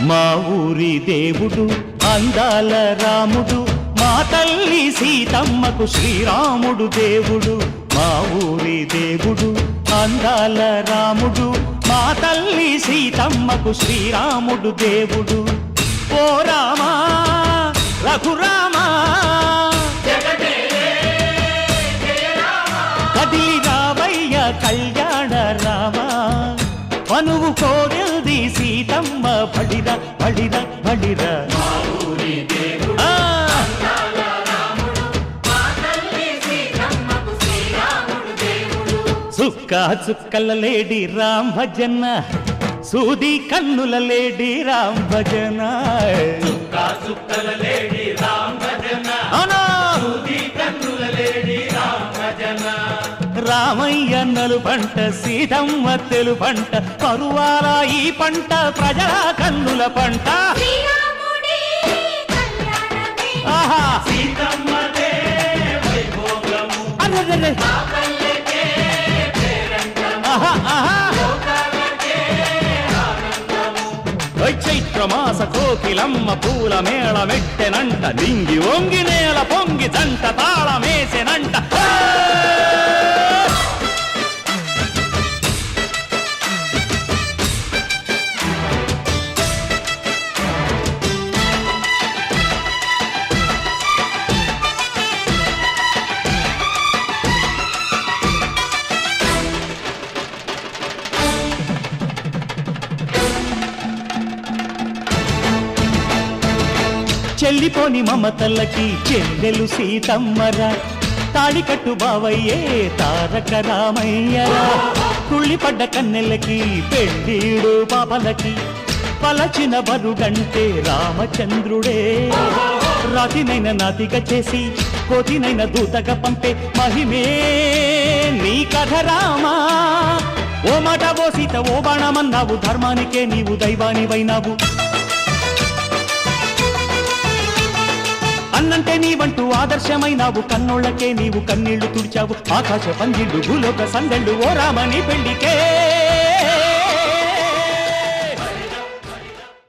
మా ఊరి దేవుడు అందాల రాముడు, మా తల్లి సీతమ్మకు శ్రీరాముడు దేవుడు. మా ఊరి దేవుడు అందాల రాముడు, మా తల్లి సీతమ్మకు శ్రీరాముడు దేవుడు. ఓ రామా రఘురామా కదిలి రావయ్య కళ్యాణ రామా, మనువు కోరింది సీతమ్మ బడిరా బడిరా బడిరా. చుక్క చుక్కల లేడి రామ్ భజన, సూది కన్నుల లేడి రామ్ భజన. చుక్కల లేడి రామ్ భజన, సూది కన్నుల లేడి రామ్ భజన. రామయ్య నలు పంట సీతమ్మ తెలు పంట, పరువాల ఈ పంట ప్రజల కన్నుల పంట. ఆహా సీతమ్మదే వైభోగము, అరెరెరె. పల్లెకే పేరంటము, ఆహా ఆహా లోకాలకే ఆనందము. చైత్రమాస కోకిలమ్మ పూల మేళ మెట్టెనంట, దింగి వంగి నేల పొంగి జంట తాళమేసెనంట. చెల్లిపోని మమతలకి చెల్లెలు సీతమ్మరా, తాళికట్టు బావయ్యే తారక రామయ్యరా. తుళ్ళిపడ్డ కన్నెలకి పెళ్ళీడు పాపలకి, పలచిన బరుగంటే రామచంద్రుడే. రాతినైన నాతిగా చేసి కోతినైన దూతగా పంపే మహిమే నీ కథ రామా. ఓ మాట ఓ సీత ఓ బాణమన్నావు, ధర్మానికే నీవు దైవానివైనావు. అన్నంటే నీవంటూ ఆదర్శమైనావు, కన్నోళ్లకే నీవు కన్నీళ్లు తుడిచావు. ఆకాశ పందిళ్ళు భూలోక సందళ్ళు ఓ రామని పెళ్లికే.